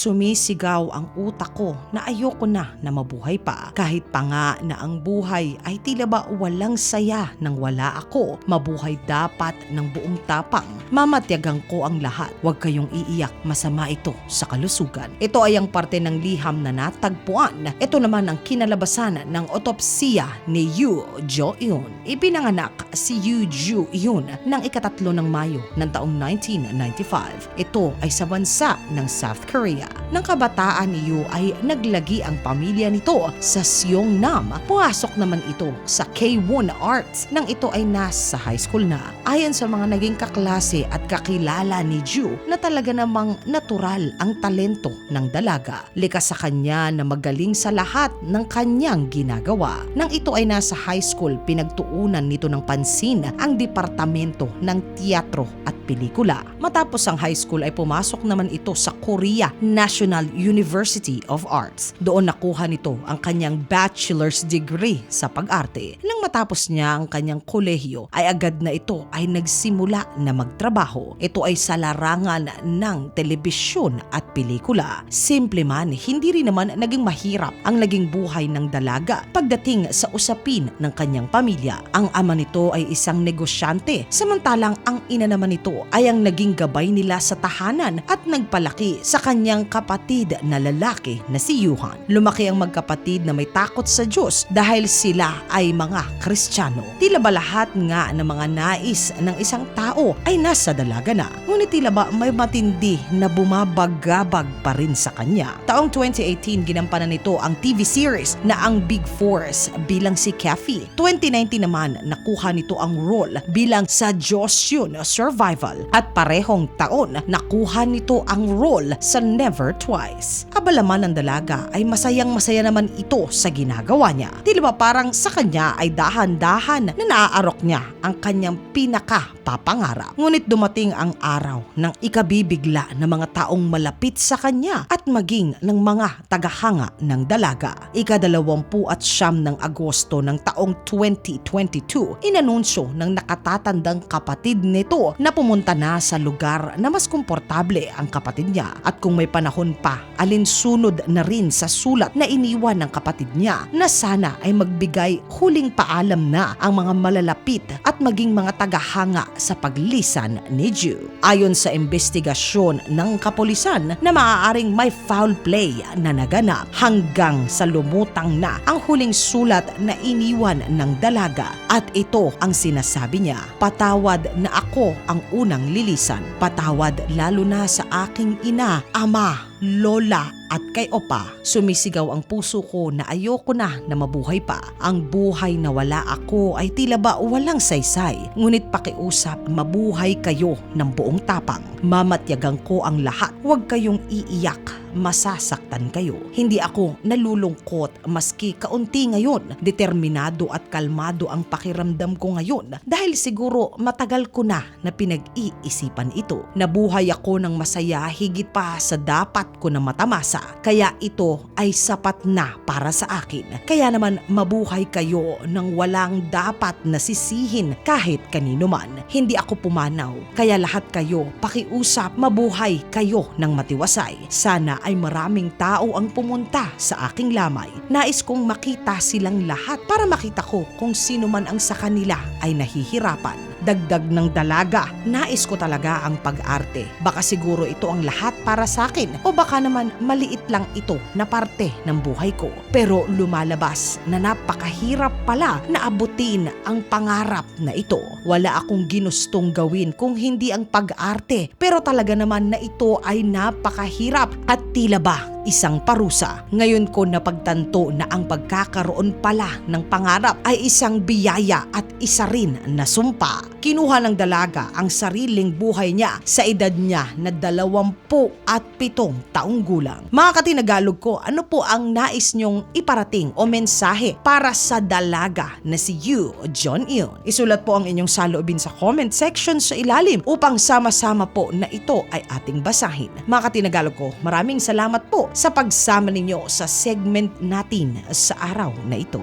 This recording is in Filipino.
Sumisigaw ang utak ko na ayoko na mabuhay pa. Kahit pa nga na ang buhay ay tila ba walang saya nang wala ako. Mabuhay dapat ng buong tapang. Mamatyagan ko ang lahat. Huwag kayong iiyak, masama ito sa kalusugan. Ito ay ang parte ng liham na natagpuan. Ito naman ang kinalabasan ng otopsiya ni Yoo Jo-eun. Ipinanganak si Yoo Jo-eun ng ika-3 ng Mayo ng taong 1995. Ito ay sa bansa ng South Korea. Nang kabataan ni Yoo ay naglagi ang pamilya nito sa Seongnam. Pumasok naman ito sa K-won Arts nang ito ay nasa high school na. Ayon sa mga naging kaklase at kakilala ni Joo na talaga namang natural ang talento ng dalaga. Likas sa kanya na magaling sa lahat ng kanyang ginagawa. Nang ito ay nasa high school, pinagtuunan nito ng pansin ang departamento ng teatro at pelikula. Matapos ang high school ay pumasok naman ito sa Korea National University of Arts. Doon nakuha nito ang kanyang bachelor's degree sa pag-arte. Nang matapos niya ang kanyang kolehiyo ay agad na ito ay nagsimula na magtrabaho. Ito ay sa larangan ng telebisyon at pelikula. Simple man, hindi rin naman naging mahirap ang naging buhay ng dalaga pagdating sa usapin ng kanyang pamilya. Ang ama nito ay isang negosyante, samantalang ang ina naman nito ay ang naging gabay nila sa tahanan at nagpalaki sa kanyang kapatid na lalaki na si Yuhan. Lumaki ang magkapatid na may takot sa Diyos dahil sila ay mga Kristiyano. Tila ba lahat nga ng mga nais ng isang tao ay nasa dalaga na. Ngunit tila ba may matindi na bumabagabag pa rin sa kanya. Taong 2018 ginampanan nito ang TV series na ang Big Force bilang si Kathy. 2019 naman nakuha nito ang role bilang sa Joseon Survival at parehong taon nakuha nito ang role sa Never Twice. Abalaman ng dalaga ay masayang-masaya naman ito sa ginagawa niya. Tila ba parang sa kanya ay dahan-dahan na naaarok niya ang kanyang pinaka-papangarap. Ngunit dumating ang araw ng ikabibigla ng mga taong malapit sa kanya at maging ng mga tagahanga ng dalaga. Ika-29 ng Agosto ng taong 2022, inanunsyo ng nakatatandang kapatid nito na pumunta na sa lugar na mas komportable ang kapatid niya at kung may panahon pa, alinsunod na rin sa sulat na iniwan ng kapatid niya na sana ay magbigay huling paalam na ang mga malalapit at maging mga tagahanga sa paglisan ni Joo. Ayon sa investigasyon ng kapulisan na maaaring may foul play na naganap hanggang sa lumutang na ang huling sulat na iniwan ng dalaga at ito ang sinasabi niya, "Patawad na ako ang unang lilisan. Patawad lalo na sa aking ina, ama, lola at kay opa. Sumisigaw ang puso ko na ayoko na mabuhay pa. Ang buhay na wala ako ay tila ba walang saysay. Ngunit pakiusap, mabuhay kayo ng buong tapang. Mamatyagan ko ang lahat. Huwag kayong iiyak. Masasaktan kayo. Hindi ako nalulungkot maski kaunti ngayon. Determinado at kalmado ang pakiramdam ko ngayon dahil siguro matagal ko na pinag-iisipan ito. Nabuhay ako ng masaya higit pa sa dapat ko na matamasa. Kaya ito ay sapat na para sa akin. Kaya naman mabuhay kayo ng walang dapat nasisihin kahit kanino man. Hindi ako pumanaw. Kaya lahat kayo, pakiusap, mabuhay kayo ng matiwasay. Sana ay maraming tao ang pumunta sa aking lamay. Nais kong makita silang lahat para makita ko kung sino man ang sa kanila ay nahihirapan. Dagdag ng dalaga, nais ko talaga ang pag-arte. Baka siguro ito ang lahat para sa akin o baka naman maliit lang ito na parte ng buhay ko. Pero lumalabas na napakahirap pala na abutin ang pangarap na ito. Wala akong ginustong gawin kung hindi ang pag-arte. Pero talaga naman na ito ay napakahirap at tila ba isang parusa. Ngayon ko napagtanto na ang pagkakaroon pala ng pangarap ay isang biyaya at isa rin na sumpa. Kinuha ng dalaga ang sariling buhay niya sa edad niya na 27 taong gulang. Mga katinagalog ko, ano po ang nais niyong iparating o mensahe para sa dalaga na si Yoo Jo-eun? Isulat po ang inyong saloobin sa comment section sa ilalim upang sama-sama po na ito ay ating basahin. Mga katinagalog ko, maraming salamat po sa pagsama ninyo sa segment natin sa araw na ito.